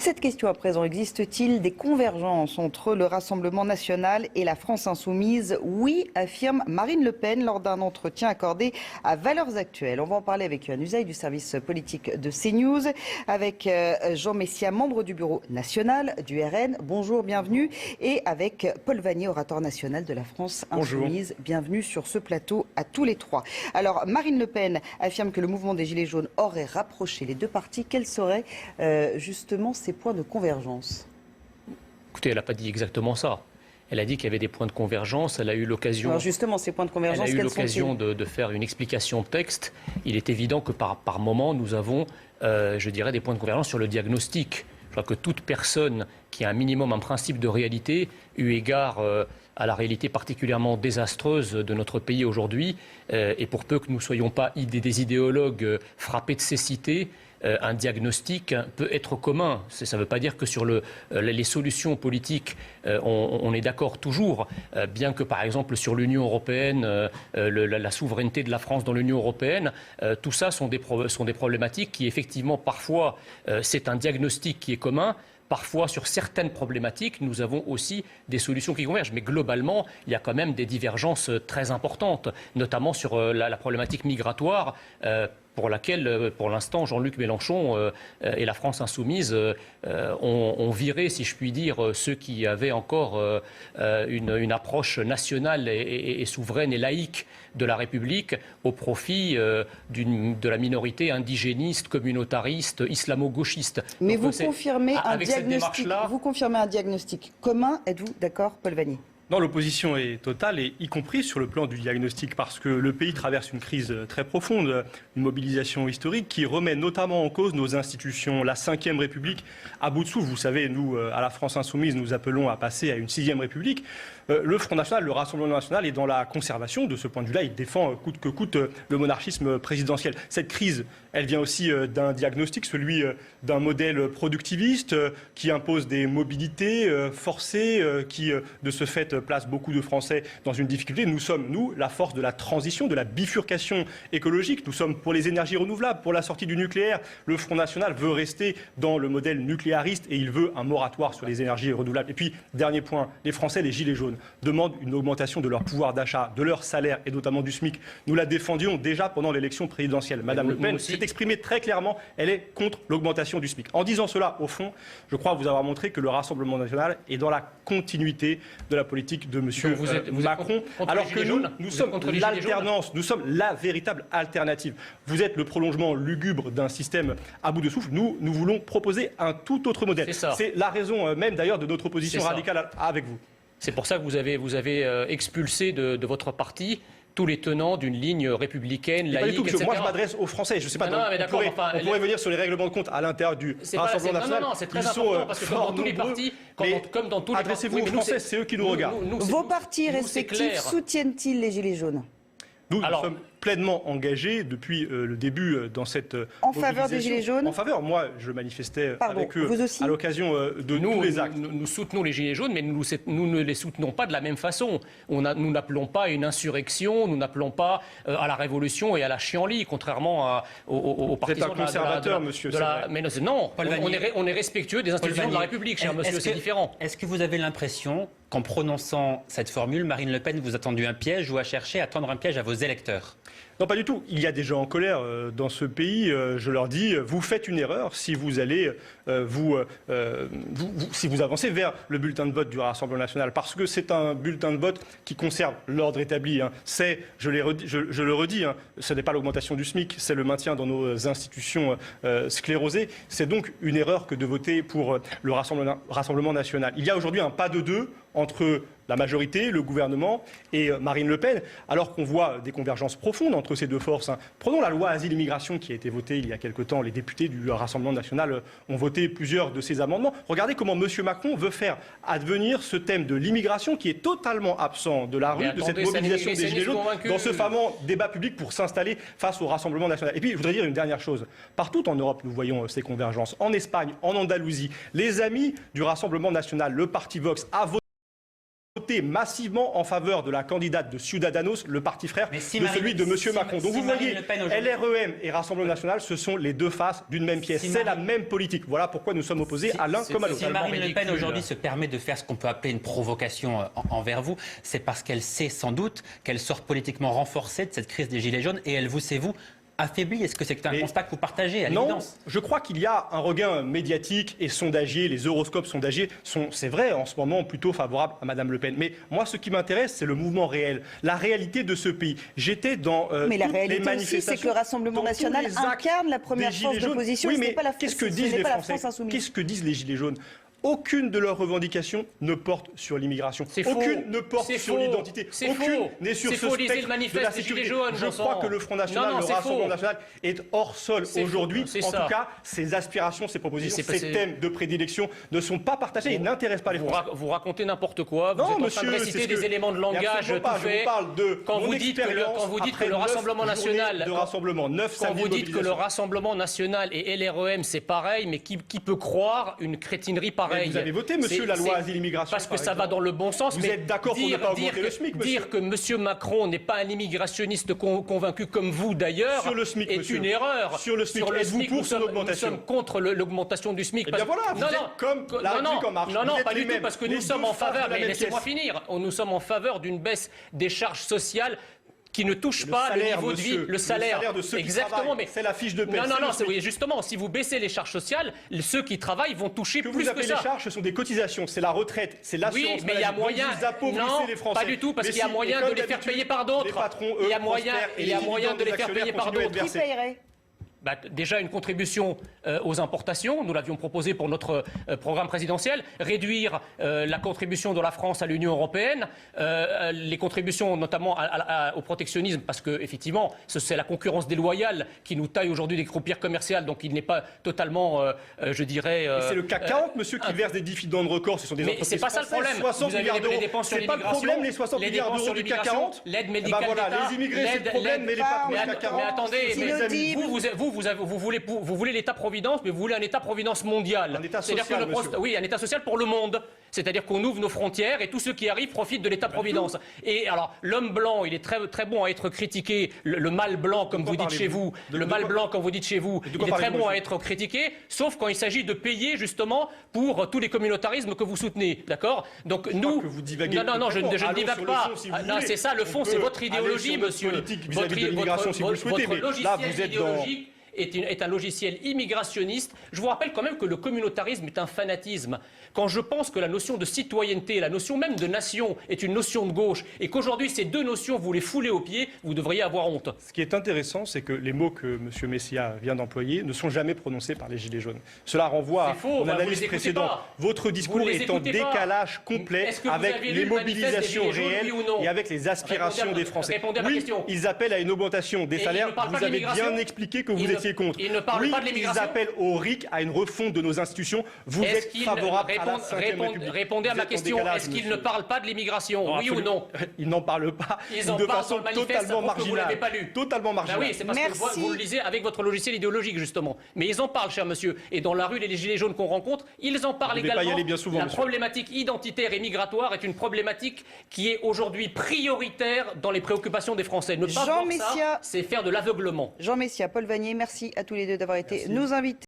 Cette question à présent, existe-t-il des convergences entre le Rassemblement national et la France insoumise? Oui, affirme Marine Le Pen lors d'un entretien accordé à Valeurs Actuelles. On va en parler avec Yohann Usaï du service politique de CNews, avec Jean Messia, membre du bureau national du RN. Bonjour, bienvenue. Et avec Paul Vannier, orateur national de la France insoumise. Bonjour. Bienvenue sur ce plateau à tous les trois. Alors, Marine Le Pen affirme que le mouvement des Gilets jaunes aurait rapproché les deux partis. Quels seraient justement ces points de convergence? Écoutez, elle n'a pas dit exactement ça. Elle a dit qu'il y avait des points de convergence. Elle a eu l'occasion. Alors justement, ces points de convergence, elle a eu l'occasion de faire une explication de texte. Il est évident que par moment, nous avons, je dirais, des points de convergence sur le diagnostic. Je crois que toute personne qui a un minimum, un principe de réalité, eu égard à la réalité particulièrement désastreuse de notre pays aujourd'hui, et pour peu que nous ne soyons pas des idéologues frappés de cécité, un diagnostic peut être commun. Ça ne veut pas dire que sur les solutions politiques, on est d'accord toujours, bien que par exemple sur l'Union européenne, la souveraineté de la France dans l'Union européenne, tout ça sont des problématiques qui effectivement parfois c'est un diagnostic qui est commun. Parfois, sur certaines problématiques, nous avons aussi des solutions qui convergent. Mais globalement, il y a quand même des divergences très importantes, notamment sur la problématique migratoire, pour laquelle, pour l'instant, Jean-Luc Mélenchon et la France insoumise ont viré, si je puis dire, ceux qui avaient encore une approche nationale et souveraine et laïque de la République au profit de la minorité indigéniste, communautariste, islamo-gauchiste. Mais donc, vous confirmez un diagnostic commun. Êtes-vous d'accord, Paul Vannier? Non, l'opposition est totale, et y compris sur le plan du diagnostic, parce que le pays traverse une crise très profonde, une mobilisation historique qui remet notamment en cause nos institutions, la Ve République à bout de souffle. Vous savez, nous, à la France insoumise, nous appelons à passer à une Sixième République. Le Front National, le Rassemblement National est dans la conservation. De ce point de vue-là, il défend coûte que coûte le monarchisme présidentiel. Cette crise, elle vient aussi d'un diagnostic, celui d'un modèle productiviste qui impose des mobilités forcées, qui de ce fait place beaucoup de Français dans une difficulté. Nous sommes, nous, la force de la transition, de la bifurcation écologique. Nous sommes pour les énergies renouvelables, pour la sortie du nucléaire. Le Front National veut rester dans le modèle nucléariste et il veut un moratoire sur les énergies renouvelables. Et puis, dernier point, les Français, les Gilets jaunes, demandent une augmentation de leur pouvoir d'achat, de leur salaire et notamment du SMIC. Nous la défendions déjà pendant l'élection présidentielle. Madame Le Pen s'est exprimée très clairement, elle est contre l'augmentation du SMIC. En disant cela, au fond, je crois vous avoir montré que le Rassemblement national est dans la continuité de la politique de M. Macron, alors que nous sommes l'alternance, nous sommes la véritable alternative. Vous êtes le prolongement lugubre d'un système à bout de souffle. Nous voulons proposer un tout autre modèle. C'est la raison même d'ailleurs de notre opposition radicale avec vous. C'est pour ça que vous avez expulsé de votre parti tous les tenants d'une ligne républicaine, laïque, etc. Moi, je m'adresse aux Français. Je ne sais pas, on pourrait venir sur les règlements de compte à l'intérieur du Rassemblement national. Non, c'est très important, parce que comme dans tous les partis, comme dans tous les partis... Adressez-vous aux Français, c'est eux qui nous regardent. Vos partis respectifs soutiennent-ils les Gilets jaunes? Nous sommes pleinement engagés depuis le début dans cette en faveur des Gilets jaunes. En faveur, moi je manifestais avec eux à l'occasion de tous les actes. Nous soutenons les Gilets jaunes, mais nous ne les soutenons pas de la même façon. Nous n'appelons pas à une insurrection, nous n'appelons pas à la révolution et à la chienlit, contrairement aux partisans de la conservateur, monsieur. Mais non, on est respectueux des institutions de la République, cher monsieur, c'est différent. Est-ce que vous avez l'impression qu'en prononçant cette formule, Marine Le Pen vous a tendu un piège ou a cherché à tendre un piège à vos électeurs? Non, pas du tout. Il y a des gens en colère dans ce pays. Je leur dis, vous faites une erreur si vous allez si vous avancez vers le bulletin de vote du Rassemblement national, parce que c'est un bulletin de vote qui conserve l'ordre établi. C'est, je le redis, ce n'est pas l'augmentation du SMIC, c'est le maintien dans nos institutions sclérosées. C'est donc une erreur que de voter pour le Rassemblement national. Il y a aujourd'hui un pas de deux entre la majorité, le gouvernement et Marine Le Pen, alors qu'on voit des convergences profondes entre ces deux forces. Prenons la loi Asile-Immigration qui a été votée il y a quelque temps. Les députés du Rassemblement national ont voté plusieurs de ces amendements. Regardez comment M. Macron veut faire advenir ce thème de l'immigration qui est totalement absent de la rue, de cette mobilisation des Gilets jaunes, dans ce fameux débat public pour s'installer face au Rassemblement national. Et puis, je voudrais dire une dernière chose. Partout en Europe, nous voyons ces convergences. En Espagne, en Andalousie, les amis du Rassemblement national, le parti Vox, a voté voté massivement en faveur de la candidate de Ciudadanos, le parti frère de celui de M. Macron. Donc vous voyez, LREM et Rassemblement national, ce sont les deux faces d'une même pièce. C'est la même politique. Voilà pourquoi nous sommes opposés à l'un comme à l'autre. Si Marine Le Pen aujourd'hui se permet de faire ce qu'on peut appeler une provocation envers vous, c'est parce qu'elle sait sans doute qu'elle sort politiquement renforcée de cette crise des Gilets jaunes et elle vous, c'est vous, affaibli. Est-ce que c'est un constat que vous partagez à l'évidence? Non, je crois qu'il y a un regain médiatique et sondagier, les horoscopes sondagiers sont, c'est vrai, en ce moment plutôt favorables à Madame Le Pen. Mais moi, ce qui m'intéresse, c'est le mouvement réel, la réalité de ce pays. J'étais dans mais la toutes réalité les manifestations. aussi, c'est que le Rassemblement national incarne la première force d'opposition. Oui, mais pas la qu'est-ce que disent les Français? Insoumise. Qu'est-ce que disent les Gilets jaunes? Aucune de leurs revendications ne porte sur l'immigration. Aucune ne porte sur l'identité. Aucune n'est sur ce spectre de la sécurité. Je crois que le Front National, le Rassemblement national est hors sol aujourd'hui. En tout cas, ses aspirations, ses propositions, ses thèmes de prédilection ne sont pas partagés et n'intéressent pas les Français. Vous racontez n'importe quoi. Vous êtes en train de réciter des éléments de langage tout faits. Quand vous dites que le Rassemblement national, quand vous dites que le Rassemblement national et LREM c'est pareil, mais qui peut croire une crétinerie pareille? Vous avez voté, monsieur, la loi Asile-Immigration. Parce que ça va dans le bon sens. Vous êtes d'accord pour ne pas augmenter le SMIC, monsieur? Dire que monsieur Macron n'est pas un immigrationniste convaincu comme vous d'ailleurs est une erreur. Sur le SMIC, êtes-vous pour son augmentation? Nous sommes contre l'augmentation du SMIC. Eh bien voilà, vous êtes comme la République En Marche. Non, pas du tout, parce que nous sommes en faveur, mais laissez-moi finir, nous sommes en faveur d'une baisse des charges sociales qui ne touche pas le niveau de vie, le salaire de ceux exactement, qui travaillent, mais c'est la fiche de paie. Non, oui, justement, si vous baissez les charges sociales, ceux qui travaillent vont toucher plus que ça. Vous appelez les charges, ce sont des cotisations, c'est la retraite, c'est l'assurance maladie. Oui, mais il y a moyen. Vous appauvrissez les Français. Pas du tout, parce qu'il y a moyen de les faire payer par d'autres. Les patrons, eux, il y a moyen de les faire payer par d'autres. Qui paierait? Déjà une contribution aux importations, nous l'avions proposé pour notre programme présidentiel, réduire la contribution de la France à l'Union européenne, les contributions notamment au protectionnisme, parce que effectivement c'est la concurrence déloyale qui nous taille aujourd'hui des croupières commerciales, donc il n'est pas totalement, je dirais... c'est le CAC 40, monsieur, qui verse des dividendes records, ce sont des entreprises c'est pas ça le problème. 60 milliards d'euros, c'est pas le problème, les 60 milliards d'euros du CAC 40. L'aide médicale les immigrés c'est le problème, mais les patrons du CAC 40... Mais attendez, vous voulez l'État-providence, mais vous voulez un État-providence mondial. Un État social, oui, un État social pour le monde. C'est-à-dire qu'on ouvre nos frontières et tous ceux qui arrivent profitent de l'État-providence. Et alors, l'homme blanc, il est très, très bon à être critiqué. Le mâle blanc, comme vous dites chez vous, il est très bon à être critiqué, sauf quand il s'agit de payer, justement, pour tous les communautarismes que vous soutenez. D'accord? Donc, nous... Non, je ne divague pas. Non, c'est ça, le fond, c'est votre idéologie, monsieur. Votre logiciel idéologique est un logiciel immigrationniste. Je vous rappelle quand même que le communautarisme est un fanatisme. Quand je pense que la notion de citoyenneté, la notion même de nation est une notion de gauche et qu'aujourd'hui ces deux notions vous les foulez aux pieds, vous devriez avoir honte. Ce qui est intéressant, c'est que les mots que M. Messia vient d'employer ne sont jamais prononcés par les Gilets jaunes. Cela renvoie à l'analyse précédente. Votre discours est en décalage complet avec les mobilisations réelles et avec les aspirations des Français. Oui, ils appellent à une augmentation des salaires. Vous avez bien expliqué que vous étiez contre. Ils ne parlent pas de l'immigration. Ils appellent au RIC, à une refonte de nos institutions. Vous êtes favorable à la 5e République. Répondez à ma question. Est-ce qu'ils ne parlent pas de l'immigration? Oui ou non? Ils n'en parlent pas. Ils en de parlent façon dans le manifeste, totalement marginale. vous l'avez pas lu. Totalement marginale. Oui, c'est parce que vous le lisez avec votre logiciel idéologique, justement. Mais ils en parlent, cher monsieur. Et dans la rue, les gilets jaunes qu'on rencontre, ils en parlent également. Pas y aller bien souvent, la problématique identitaire et migratoire est une problématique qui est aujourd'hui prioritaire dans les préoccupations des Français. Ne pas voir ça, c'est faire de l'aveuglement. Jean Messia, Paul Vannier, merci à tous les deux d'avoir été nos invités.